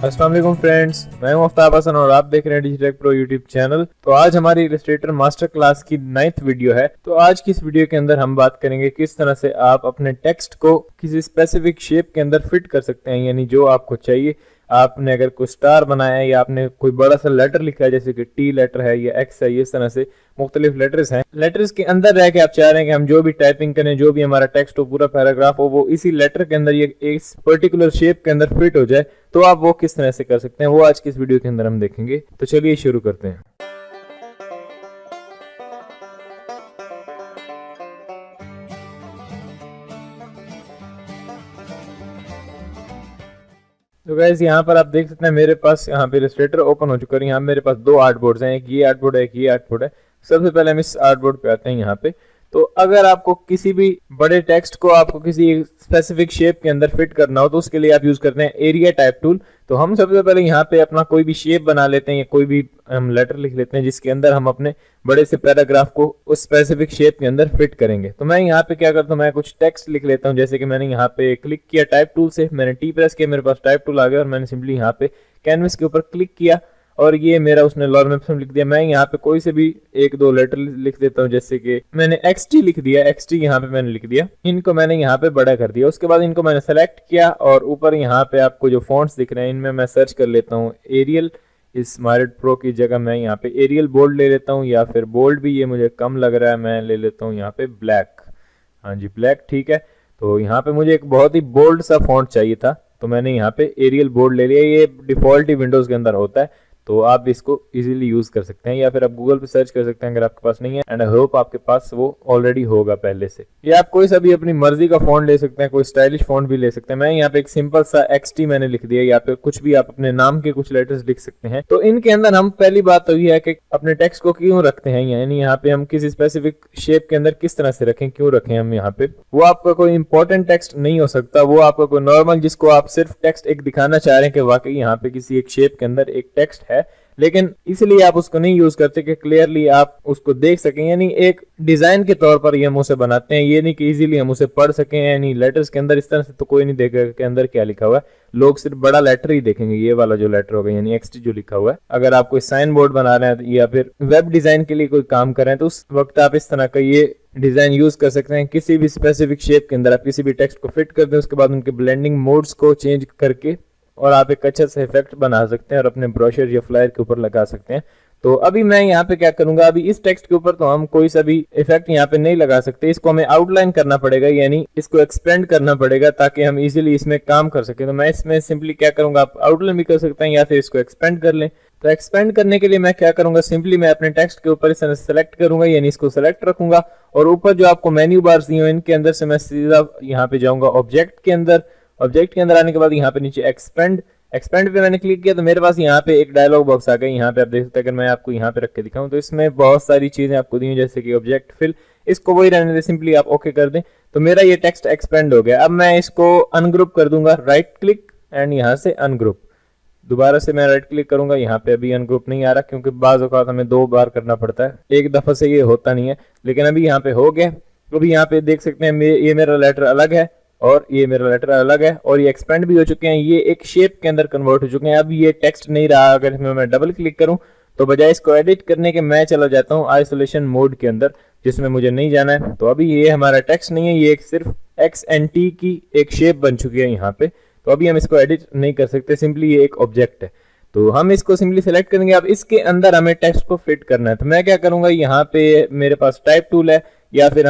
अस्सलाम वालेकुम फ्रेंड्स, मैं हूं आफ्ताब हसन और आप देख रहे हैं डिजिटेक प्रो यूट्यूब चैनल। तो आज हमारी इलस्ट्रेटर मास्टर क्लास की 9th वीडियो है। तो आज की इस वीडियो के अंदर हम बात करेंगे किस तरह से आप अपने टेक्स्ट को किसी स्पेसिफिक शेप के अंदर फिट कर सकते हैं, यानी जो आपको चाहिए। आपने अगर कोई स्टार बनाया है या आपने कोई बड़ा सा लेटर लिखा है जैसे कि टी लेटर है या एक्स है, इस तरह से मुख्तलिफ लेटर्स हैं। लेटर्स के अंदर रह के आप चाह रहे हैं कि हम जो भी टाइपिंग करें, जो भी हमारा टेक्स्ट हो, पूरा पैराग्राफ हो, वो इसी लेटर के अंदर ये इस पर्टिकुलर शेप के अंदर फिट हो जाए, तो आप वो किस तरह से कर सकते हैं वो आज की इस वीडियो के अंदर हम देखेंगे। तो चलिए शुरू करते हैं। तो गाइस यहाँ पर आप देख सकते हैं मेरे पास यहाँ पे इलस्ट्रेटर ओपन हो चुका है। यहाँ मेरे पास दो आर्ट बोर्ड्स हैं, एक ये आर्ट बोर्ड है, एक ये आर्ट बोर्ड है। सबसे पहले हम इस आर्ट बोर्ड पे आते हैं। यहाँ पे तो अगर आपको किसी भी बड़े टेक्स्ट को आपको किसी स्पेसिफिक शेप के अंदर फिट करना हो तो उसके लिए आप यूज करते हैं एरिया टाइप टूल। तो हम सबसे पहले यहाँ पे अपना कोई भी शेप बना लेते हैं या कोई भी हम लेटर लिख लेते हैं जिसके अंदर हम अपने बड़े से पैराग्राफ को उस स्पेसिफिक शेप के अंदर फिट करेंगे। तो मैं यहाँ पे क्या करता हूँ, मैं कुछ टेक्स्ट लिख लेता हूँ। जैसे कि मैंने यहाँ पे क्लिक किया टाइप टूल से, मैंने टी प्रेस किया, मेरे पास टाइप टूल आ गया और मैंने सिंपली यहाँ पे कैनवस के ऊपर क्लिक किया और ये मेरा उसने लॉर्मेप्स लिख दिया। मैं यहाँ पे कोई से भी एक दो लेटर लिख देता हूँ, जैसे कि मैंने XT लिख दिया, XT यहाँ पे मैंने लिख दिया। इनको मैंने यहाँ पे बड़ा कर दिया। उसके बाद इनको मैंने सेलेक्ट किया और ऊपर यहाँ पे आपको जो फॉन्ट्स दिख रहे हैं इनमें मैं सर्च कर लेता हूँ एरियल। इस स्मार्ट प्रो की जगह मैं यहाँ पे एरियल बोल्ड ले लेता हूँ, या फिर बोल्ड भी ये मुझे कम लग रहा है, मैं ले लेता हूँ यहाँ पे ब्लैक। हाँ जी, ब्लैक ठीक है। तो यहाँ पे मुझे एक बहुत ही बोल्ड सा फॉन्ट चाहिए था, तो मैंने यहाँ पे एरियल बोल्ड ले लिया। ये डिफॉल्ट ही विंडोज के अंदर होता है, तो आप इसको इजीली यूज कर सकते हैं, या फिर आप गूगल पे सर्च कर सकते हैं अगर आपके पास नहीं है। एंड आई होप आपके पास वो ऑलरेडी होगा पहले से। या आप कोई सा भी अपनी मर्जी का फॉन्ट ले सकते हैं, कोई स्टाइलिश फॉन्ट भी ले सकते हैं। मैं यहाँ पे एक सिंपल सा XT मैंने लिख दिया, या पे कुछ भी आप अपने नाम के कुछ लेटर्स लिख सकते हैं। तो इनके अंदर हम पहली बात तो ये है कि अपने टेक्स्ट को क्यों रखते हैं, यानी यहाँ पे हम किसी स्पेसिफिक शेप के अंदर किस तरह से रखें, क्यों रखें हम यहाँ पे। वो आपका कोई इंपॉर्टेंट टेक्स्ट नहीं हो सकता, वो आपका कोई नॉर्मल जिसको आप सिर्फ टेक्स्ट एक दिखाना चाह रहे हैं कि वाकई यहाँ पे किसी एक शेप के अंदर एक टेक्स्ट है, लेकिन इसलिए आप उसको नहीं यूज करते कि क्लियरली आप उसको देख सकें। यानी एक डिजाइन के तौर पर ये हम उसे बनाते हैं, ये नहीं कि इजीली हम उसे पढ़ सकें। यानी लेटर्स के अंदर इस तरह से तो कोई नहीं देखेगा कि अंदर क्या लिखा हुआ है, लोग सिर्फ बड़ा लेटर ही देखेंगे, ये वाला जो लेटर होगा यानी XT जो लिखा हुआ है। अगर आप कोई साइन बोर्ड बना रहे हैं या फिर वेब डिजाइन के लिए कोई काम कर रहे हैं तो उस वक्त आप इस तरह का ये डिजाइन यूज कर सकते हैं। किसी भी स्पेसिफिक शेप के अंदर आप किसी भी टेक्स्ट को फिट कर दें, उसके बाद उनके ब्लेंडिंग मोड्स को चेंज करके और आप एक अच्छा सा इफेक्ट बना सकते हैं और अपने ब्रोशर या फ्लायर के ऊपर लगा सकते हैं। तो अभी मैं यहाँ पे क्या करूंगा, अभी इस टेक्स्ट के ऊपर तो हम कोई सा भी इफेक्ट यहाँ पे नहीं लगा सकते, इसको हमें आउटलाइन करना पड़ेगा, यानी इसको एक्सपेंड करना पड़ेगा ताकि हम इजीली इसमें काम कर सके। तो मैं इसमें सिंपली क्या करूंगा, आप आउटलाइन भी कर सकते हैं या फिर इसको एक्सपेंड कर लें। तो एक्सपेंड करने के लिए मैं क्या करूंगा, सिंपली मैं अपने टेक्स्ट के ऊपर इस तरह सेलेक्ट करूंगा, यानी इसको सेलेक्ट रखूंगा और ऊपर जो आपको मेन्यू बार्स दिए हो इनके अंदर से मैं सीधा यहाँ पे जाऊंगा ऑब्जेक्ट के अंदर। ऑब्जेक्ट के अंदर आने के बाद यहाँ पे नीचे एक्सपेंड पे मैंने क्लिक किया तो मेरे पास यहाँ पे एक डायलॉग बॉक्स आ गया। यहाँ पे आप देख सकते हैं, अगर मैं आपको यहाँ पे रख के दिखाऊं तो इसमें बहुत सारी चीजें आपको दी हैं, जैसे कि ऑब्जेक्ट फिल, इसको वही रहने दे, सिंपली आप ओके कर दें तो मेरा ये टेक्स्ट एक्सपेंड हो गया। अब मैं इसको अनग्रुप कर दूंगा, राइट क्लिक एंड यहाँ से अनग्रुप। दोबारा से मैं राइट क्लिक करूंगा, यहाँ पे अभी अनग्रुप नहीं आ रहा क्योंकि बाज़ औक़ात हमें 2 बार करना पड़ता है, एक दफा से ये होता नहीं है, लेकिन अभी यहाँ पे हो गया। तो अभी यहाँ पे देख सकते हैं ये मेरा लेटर अलग है और ये मेरा लेटर अलग है और ये एक्सपेंड भी हो चुके हैं, ये एक शेप के अंदर कन्वर्ट हो चुके हैं। अब ये टेक्स्ट नहीं रहा। अगर इसमें मैं डबल क्लिक करूं तो बजाय इसको एडिट करने के मैं चला जाता हूं आइसोलेशन मोड के अंदर, जिसमें मुझे नहीं जाना है। तो अभी ये हमारा टेक्स्ट नहीं है, ये एक सिर्फ XNT की एक शेप बन चुकी है यहाँ पे। तो अभी हम इसको एडिट नहीं कर सकते, सिंपली ये एक ऑब्जेक्ट है। तो हम इसको सिंपली सेलेक्ट करेंगे। अब इसके अंदर हमें टेक्स्ट को फिट करना है, तो मैं क्या करूंगा, यहाँ पे मेरे पास टाइप टूल है, या फिर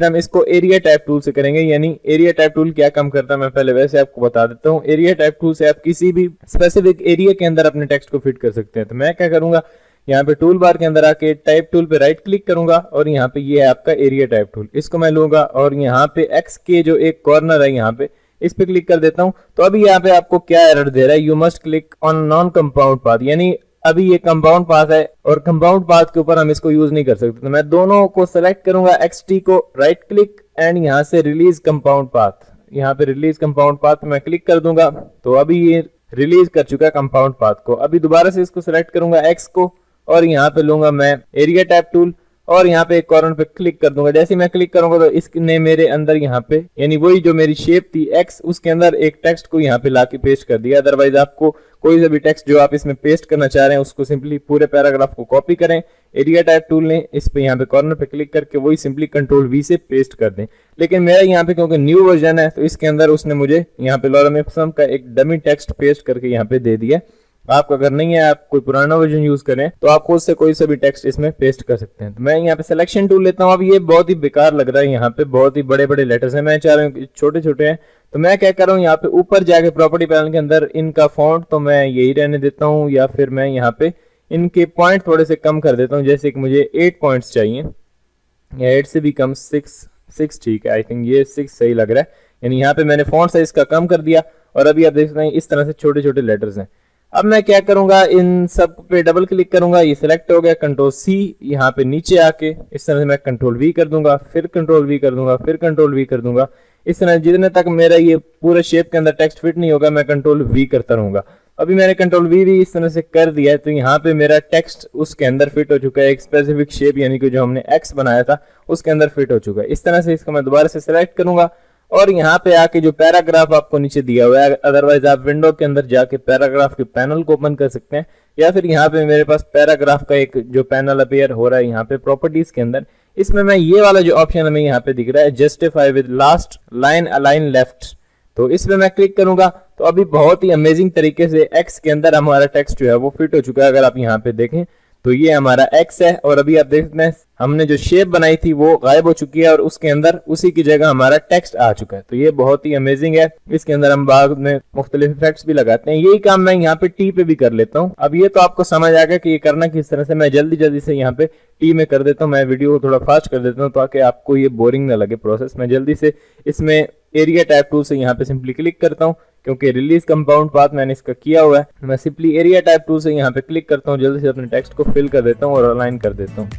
हम इसको एरिया टाइप टूल से करेंगे। यानी एरिया टाइप टूल क्या काम करता है मैं पहले वैसे आपको बता देता हूँ। एरिया टाइप टूल से आप किसी भी स्पेसिफिक एरिया के अंदर अपने टेक्स्ट को फिट कर सकते हैं। तो मैं क्या करूंगा, यहाँ पे टूल बार के अंदर आके टाइप टूल पे राइट क्लिक करूंगा और यहाँ पे ये है आपका एरिया टाइप टूल, इसको मैं लूंगा और यहाँ पे X के जो एक कॉर्नर है यहाँ पे इस पे क्लिक कर देता हूँ। तो अभी यहाँ पे आपको क्या एरर दे रहा है, you must click on non compound path, यानी अभी ये कंपाउंड पाथ है और कंपाउंड पाथ के ऊपर हम इसको यूज नहीं कर सकते। तो मैं दोनों को सेलेक्ट करूंगा, XT को राइट क्लिक एंड यहाँ से रिलीज कंपाउंड पाथ, यहाँ पे रिलीज कंपाउंड पाथ मैं क्लिक कर दूंगा। तो अभी ये रिलीज कर चुका है कंपाउंड पाथ को। अभी दोबारा से इसको सेलेक्ट करूंगा X को और यहाँ पे लूंगा मैं एरिया टाइप टूल और यहाँ पे एक कॉर्नर पे क्लिक कर दूंगा। जैसे मैं क्लिक करूंगा तो इसने मेरे अंदर यहाँ पे यानी वही जो मेरी शेप थी एक्स, उसके अंदर एक टेक्स्ट को यहाँ पे लाके पेस्ट कर दिया। अदरवाइज आपको कोई सा भी टेक्स्ट जो आप इसमें पेस्ट करना चाह रहे हैं उसको सिंपली पूरे पैराग्राफ को कॉपी करें, एरिया टाइप टूल लें, इस पे यहाँ पे कॉर्नर पे क्लिक करके वही सिंपली कंट्रोल वी से पेस्ट कर दें। लेकिन मेरा यहाँ पे क्योंकि न्यू वर्जन है तो इसके अंदर उसने मुझे यहाँ पे लॉरम एप्सम का एक डमी टेक्स्ट पेस्ट करके यहाँ पे दे दिया। आपका अगर नहीं है, आप कोई पुराना वर्जन यूज करें तो आप खुद से कोई सा भी टेक्स्ट इसमें पेस्ट कर सकते हैं। तो मैं यहाँ पे सिलेक्शन टूल लेता हूँ। अब ये बहुत ही बेकार लग रहा है, यहाँ पे बहुत ही बड़े बड़े लेटर्स हैं, मैं चाह रहा हूँ छोटे छोटे हैं। तो मैं क्या कर रहा हूँ, यहाँ पे ऊपर जाके प्रॉपर्टी पैनल के अंदर इनका फॉन्ट तो मैं यही रहने देता हूँ, या फिर मैं यहाँ पे इनके पॉइंट थोड़े से कम कर देता हूँ। जैसे कि मुझे 8 पॉइंट्स चाहिए या 8 से भी कम, 6 ठीक है, आई थिंक ये 6 सही लग रहा है। यानी यहाँ पे मैंने फॉन्ट साइज का कम कर दिया और अभी आप देख सकते हैं इस तरह से छोटे छोटे लेटर्स हैं। अब मैं क्या करूंगा, इन सब पे डबल क्लिक करूंगा, ये सिलेक्ट हो गया, कंट्रोल सी, यहाँ पे नीचे आके इस तरह से मैं कंट्रोल वी कर दूंगा, फिर कंट्रोल वी कर दूंगा, फिर कंट्रोल वी कर दूंगा। इस तरह जितने तक मेरा ये पूरे शेप के अंदर टेक्स्ट फिट नहीं होगा मैं कंट्रोल वी करता रहूंगा। अभी मैंने कंट्रोल वी भी इस तरह से कर दिया है तो यहाँ पे मेरा टेक्स्ट उसके अंदर फिट हो चुका है, एक स्पेसिफिक शेप यानी कि जो हमने एक्स बनाया था उसके अंदर फिट हो चुका है। इस तरह से इसको मैं दोबारा से सिलेक्ट करूंगा और यहाँ पे आके जो पैराग्राफ आपको नीचे दिया हुआ है, अदरवाइज आप विंडो के अंदर जाके पैराग्राफ के पैनल को ओपन कर सकते हैं, या फिर यहाँ पे मेरे पास पैराग्राफ का एक जो पैनल अपीयर हो रहा है यहाँ पे प्रॉपर्टीज के अंदर, इसमें मैं ये वाला जो ऑप्शन हमें यहाँ पे दिख रहा है justify with last line align left, तो इसमें मैं क्लिक करूंगा तो अभी बहुत ही अमेजिंग तरीके से एक्स के अंदर हमारा टेक्स्ट जो है वो फिट हो चुका है। अगर आप यहाँ पे देखें तो ये हमारा एक्स है और अभी आप देख सकते हैं हमने जो शेप बनाई थी वो गायब हो चुकी है और उसके अंदर उसी की जगह हमारा टेक्स्ट आ चुका है। तो ये बहुत ही अमेजिंग है। इसके अंदर हम बाद में मुख्तलिफ इफेक्ट्स भी लगाते हैं। यही काम मैं यहाँ पे टी पे भी कर लेता हूँ। अब ये तो आपको समझ आ गया कि ये करना किस तरह से। मैं जल्दी से यहाँ पे टी में कर देता हूँ, मैं वीडियो को थोड़ा फास्ट कर देता हूँ ताकि आपको ये बोरिंग ना लगे प्रोसेस। मैं जल्दी से इसमें एरिया टाइप टूल से यहाँ पे सिंपली क्लिक करता हूँ क्योंकि रिलीज कंपाउंड पाथ मैंने इसका किया हुआ है। मैं सिंपली एरिया टाइप टूल से यहाँ पे क्लिक करता हूँ, जल्दी से अपने टेक्स्ट को फिल कर देता हूँ और अलाइन कर देता हूँ।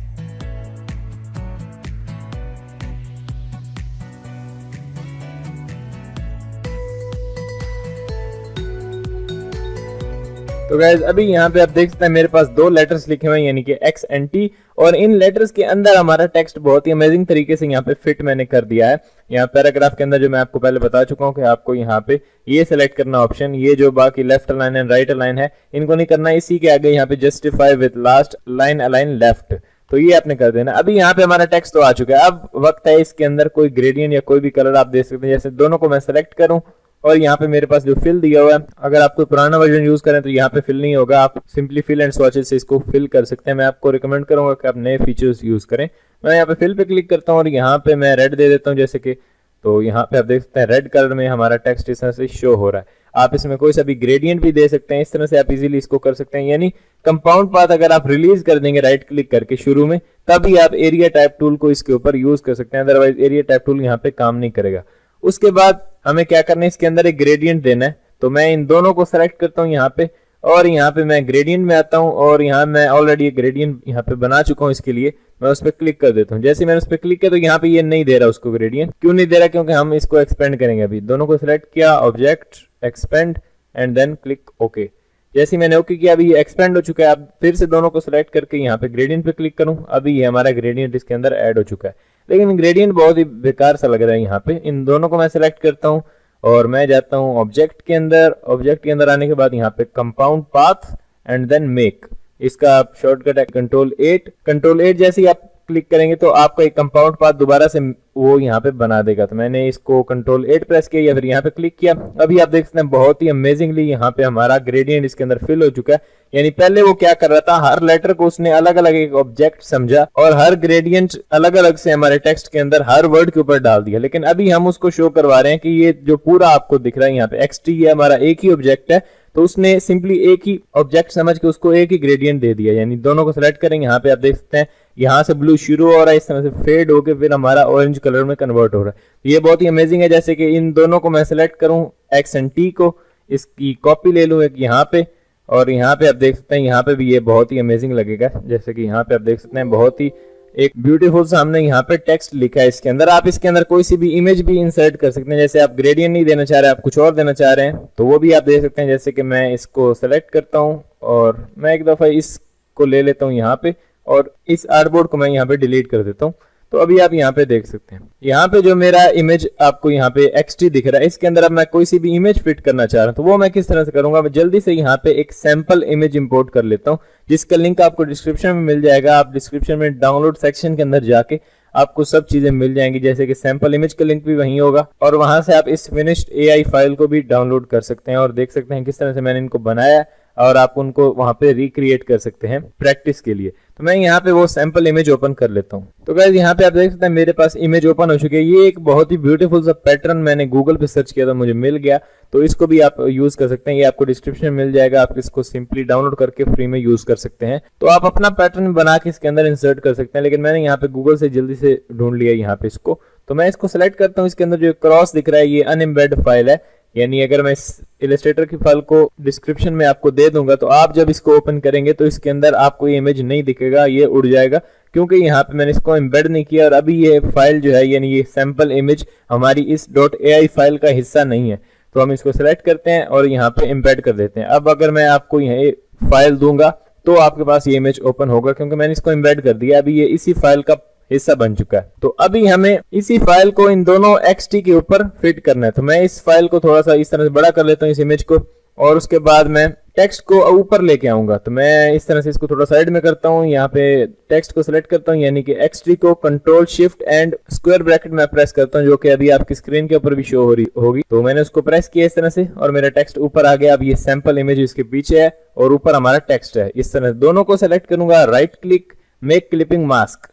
तो गाइज अभी यहाँ पे आप देख सकते हैं मेरे पास 2 लेटर्स लिखे हुए हैं यानी कि एक्स एंड टी, और इन लेटर्स के अंदर हमारा टेक्स्ट बहुत ही अमेजिंग तरीके से यहाँ पे फिट मैंने कर दिया है। यहाँ पैराग्राफ के अंदर जो मैं आपको पहले बता चुका हूँ कि आपको यहाँ पे ये सिलेक्ट करना ऑप्शन, ये जो बाकी left align and right align है इनको नहीं करना, इसी के आगे यहाँ पे justify with last line align left, तो ये आपने कर देना। अभी यहाँ पे हमारा टेक्स्ट तो आ चुका है। अब वक्त है इसके अंदर कोई ग्रेडियंट या कोई भी कलर आप दे सकते हैं। जैसे दोनों को मैं सेलेक्ट करूं और यहाँ पे मेरे पास जो फिल दिया हुआ है, अगर आप कोई पुराना वर्जन यूज करें तो यहाँ पे फिल नहीं होगा, आप सिंपली फिल एंड स्वॉचेस से इसको फिल कर सकते हैं। मैं आपको रिकमेंड करूंगा कि आप नए फीचर्स यूज करें। मैं यहाँ पे फिल पे क्लिक करता हूँ और यहाँ पे मैं रेड दे देता हूँ जैसे कि, तो यहाँ पे आप देख सकते हैं रेड कलर में हमारा टेक्स्ट इस तरह से शो हो रहा है। आप इसमें कोई सा भी ग्रेडियंट भी दे सकते हैं, इस तरह से आप इजीली इसको कर सकते हैं। यानी कंपाउंड पाथ अगर आप रिलीज कर देंगे राइट क्लिक करके शुरू में, तभी आप एरिया टाइप टूल को इसके ऊपर यूज कर सकते हैं, अदरवाइज एरिया टाइप टूल यहाँ पे काम नहीं करेगा। उसके बाद हमें क्या करना है, इसके अंदर एक ग्रेडियंट देना है, तो मैं इन दोनों को सेलेक्ट करता हूँ यहाँ पे और यहाँ पे मैं ग्रेडियंट में आता हूँ और यहाँ मैं ऑलरेडी ग्रेडियंट यहाँ पे बना चुका हूँ। इसके लिए मैं उस पर क्लिक कर देता हूँ। जैसे मैंने उस पर क्लिक किया तो यहाँ पे ये नहीं दे रहा उसको ग्रेडियंट। क्यों नहीं दे रहा? क्योंकि हम इसको एक्सपेंड करेंगे। अभी दोनों को सिलेक्ट किया, object expand and then click okay. जैसे मैंने ओके किया अभी ये एक्सपेंड हो चुका है। अब फिर से दोनों को सिलेक्ट करके यहाँ पे ग्रेडियंट पे क्लिक करूँ, अभी ये हमारा ग्रेडियंट इसके अंदर ऐड हो चुका है। लेकिन ग्रेडियंट बहुत ही बेकार सा लग रहा है यहाँ पे। इन दोनों को मैं सिलेक्ट करता हूँ और मैं जाता हूँ ऑब्जेक्ट के अंदर। ऑब्जेक्ट के अंदर आने के बाद यहाँ पे compound path and then make, इसका शॉर्टकट है कंट्रोल 8। कंट्रोल 8 जैसे ही आप क्लिक करेंगे तो आपका एक कंपाउंड पाथ दोबारा से वो यहाँ पे बना देगा। तो मैंने इसको कंट्रोल 8 प्रेस किया या फिर यहाँ पे क्लिक किया। अभी आप देख सकते हैं बहुत ही अमेजिंगली यहाँ पे हमारा ग्रेडियंट इसके अंदर फिल हो चुका है। यानी पहले वो क्या कर रहा था, हर लेटर को उसने अलग अलग एक ऑब्जेक्ट समझा और हर ग्रेडियंट अलग अलग से हमारे टेक्स्ट के अंदर हर वर्ड के ऊपर डाल दिया। लेकिन अभी हम उसको शो करवा रहे हैं कि ये जो पूरा आपको दिख रहा है यहाँ पे एक्सटी, ये हमारा एक ही ऑब्जेक्ट है, तो उसने सिंपली एक ही ऑब्जेक्ट समझ के उसको एक ही ग्रेडियंट दे दिया। यानी दोनों को सिलेक्ट करेंगे, यहाँ पे आप देख सकते हैं यहाँ से ब्लू शुरू हो रहा है, इस तरह से फेड होके फिर हमारा ऑरेंज कलर में कन्वर्ट हो रहा है। ये बहुत ही अमेजिंग है। जैसे कि इन दोनों को मैं सिलेक्ट करूं, एक्स एंड टी को, इसकी कॉपी ले लूं एक यहाँ पे, और यहाँ पे आप देख सकते हैं यहाँ पे भी ये बहुत ही अमेजिंग लगेगा। जैसे कि यहाँ पे आप देख सकते हैं बहुत ही एक ब्यूटीफुल सामने यहाँ पे टेक्स्ट लिखा है इसके अंदर। आप इसके अंदर कोई सी भी इमेज भी इंसर्ट कर सकते हैं। जैसे आप ग्रेडियंट नहीं देना चाह रहे, आप कुछ और देना चाह रहे हैं, तो वो भी आप दे सकते हैं। जैसे कि मैं इसको सेलेक्ट करता हूँ और मैं एक दफा इसको ले लेता हूँ यहाँ पे, और इस आर्टबोर्ड को मैं यहाँ पे डिलीट कर देता हूँ। तो अभी आप यहाँ पे देख सकते हैं, यहाँ पे जो मेरा इमेज आपको यहाँ पे XT दिख रहा है, इसके अंदर अब मैं कोई सी भी इमेज फिट करना चाह रहा हूँ तो वो मैं किस तरह से करूंगा। मैं जल्दी से यहाँ पे एक सैंपल इमेज इंपोर्ट कर लेता हूँ, जिसका लिंक आपको डिस्क्रिप्शन में मिल जाएगा। आप डिस्क्रिप्शन में डाउनलोड सेक्शन के अंदर जाके आपको सब चीजें मिल जाएंगी, जैसे कि सैंपल इमेज का लिंक भी वहीं होगा और वहां से आप इस फिनिश्ड AI फाइल को भी डाउनलोड कर सकते हैं और देख सकते हैं किस तरह से मैंने इनको बनाया और आप उनको वहां पे रिक्रिएट कर सकते हैं प्रैक्टिस के लिए। तो मैं यहाँ पे वो सैंपल इमेज ओपन कर लेता हूँ। तो गाइस यहाँ पे आप देख सकते हैं मेरे पास इमेज ओपन हो चुकी है। ये एक बहुत ही ब्यूटीफुल सा पैटर्न मैंने गूगल पे सर्च किया था, मुझे मिल गया। तो इसको भी आप यूज कर सकते हैं, ये आपको डिस्क्रिप्शन में मिल जाएगा। आप इसको सिंपली डाउनलोड करके फ्री में यूज कर सकते हैं। तो आप अपना पैटर्न बना के इसके अंदर इंसर्ट कर सकते हैं, लेकिन मैंने यहाँ पे गूगल से जल्दी से ढूंढ लिया यहाँ पे इसको। तो मैं इसको सेलेक्ट करता हूँ। इसके अंदर जो क्रॉस दिख रहा है ये अनएम्बेड फाइल है, यानी अगर मैं इस इलस्ट्रेटर की फाइल को डिस्क्रिप्शन में आपको दे दूंगा तो आप जब इसको ओपन करेंगे तो इसके अंदर आपको ये इमेज नहीं दिखेगा, ये उड़ जाएगा, क्योंकि यहाँ पे मैंने इसको एम्बेड नहीं किया और अभी ये फाइल जो है यानी ये सैंपल इमेज हमारी इस .ai फाइल का हिस्सा नहीं है। तो हम इसको सिलेक्ट करते हैं और यहाँ पे एम्बेड कर देते हैं। अब अगर मैं आपको यहाँ फाइल दूंगा तो आपके पास ये इमेज ओपन होगा, क्योंकि मैंने इसको एम्बेड कर दिया। अभी ये इसी फाइल का हिस्सा बन चुका है। तो अभी हमें इसी फाइल को इन दोनों XT के ऊपर फिट करना है। तो मैं इस फाइल को थोड़ा सा इस तरह से बड़ा कर लेता हूँ, इस इमेज को, और उसके बाद मैं टेक्स्ट को ऊपर लेके आऊंगा। तो मैं इस तरह से इसको थोड़ा साइड में करता हूँ, यहाँ पे टेक्स्ट को सिलेक्ट करता हूँ, यानी कि XT को control shift and square bracket में प्रेस करता हूँ, जो कि अभी आपकी स्क्रीन के ऊपर भी शो हो रही होगी। तो मैंने उसको प्रेस किया इस तरह से और मेरा टेक्स्ट ऊपर आ गया। अब ये सैंपल इमेज इसके पीछे है और ऊपर हमारा टेक्स्ट है। इस तरह दोनों को सिलेक्ट करूंगा, right click, make clipping mask,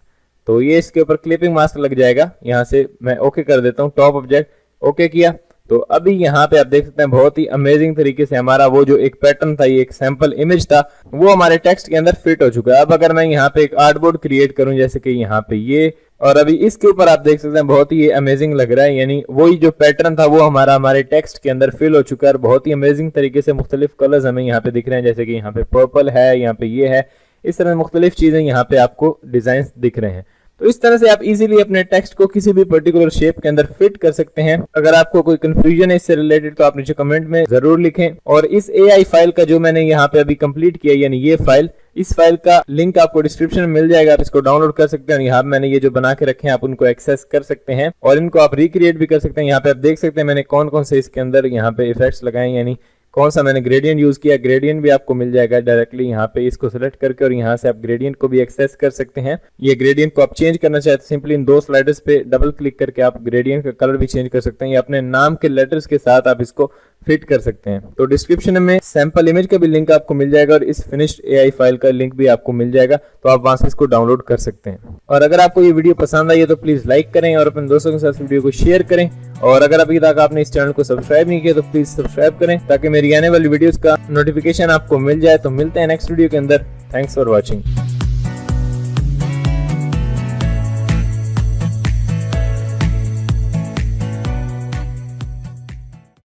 तो ये इसके ऊपर क्लिपिंग मास्क लग जाएगा। यहाँ से मैं ओके कर देता हूँ, टॉप ऑब्जेक्ट ओके किया। तो अभी यहाँ पे आप देख सकते हैं बहुत ही अमेजिंग तरीके से हमारा वो जो एक पैटर्न था, ये एक सैंपल इमेज था, वो हमारे टेक्स्ट के अंदर फिट हो चुका है। अब अगर मैं यहाँ पे एक आर्टबोर्ड क्रिएट करूं, जैसे कि यहाँ पे ये, और अभी इसके ऊपर आप देख सकते हैं बहुत ही अमेजिंग लग रहा है, यानी वही जो पैटर्न था वो हमारे टेक्स्ट के अंदर फिल हो चुका है। बहुत ही अमेजिंग तरीके से मुख्तलिफ कलर्स हमें यहाँ पे दिख रहे हैं, जैसे कि यहाँ पे पर्पल है, यहाँ पे ये है, इस तरह मुख्तलिफ चीजें यहाँ पे आपको डिजाइन दिख रहे हैं। तो इस तरह से आप इजीली अपने टेक्स्ट को किसी भी पर्टिकुलर शेप के अंदर फिट कर सकते हैं। अगर आपको कोई कंफ्यूजन है इससे रिलेटेड तो आप नीचे कमेंट में जरूर लिखें। और इस AI फाइल का जो मैंने यहाँ पे अभी कंप्लीट किया, यानी ये फाइल, इस फाइल का लिंक आपको डिस्क्रिप्शन में मिल जाएगा। आप इसको डाउनलोड कर सकते हैं। यहाँ मैंने ये जो बना के रखे हैं आप उनको एक्सेस कर सकते हैं और इनको आप रिक्रिएट भी कर सकते हैं। यहाँ पे आप देख सकते हैं मैंने कौन कौन से इसके अंदर यहाँ पे इफेक्ट्स लगाए, यानी कौन सा मैंने ग्रेडियंट यूज किया। ग्रेडियंट भी आपको मिल जाएगा डायरेक्टली यहाँ पे, इसको सिलेक्ट करके, और यहाँ से आप ग्रेडियंट को भी एक्सेस कर सकते हैं। ये ग्रेडियंट को आप चेंज करना चाहते हैं, सिंपली इन दो स्लाइडर्स पे डबल क्लिक करके आप ग्रेडियंट का कलर भी चेंज कर सकते हैं, या अपने नाम के लेटर्स के साथ आप इसको फिट कर सकते हैं। तो डिस्क्रिप्शन में सैंपल इमेज का भी लिंक आपको मिल जाएगा और इस फिनिश्ड AI फाइल का लिंक भी आपको मिल जाएगा, तो आप वहां से इसको डाउनलोड कर सकते हैं। और अगर आपको ये वीडियो पसंद आई है तो प्लीज लाइक करें और अपने दोस्तों के साथ वीडियो को शेयर करें। और अगर अभी तक आपने इस चैनल को सब्सक्राइब नहीं किया तो प्लीज सब्सक्राइब करें, ताकि मेरी आने वाली वीडियोस का नोटिफिकेशन आपको मिल जाए। तो मिलते हैं नेक्स्ट वीडियो के अंदर। Thanks for watching.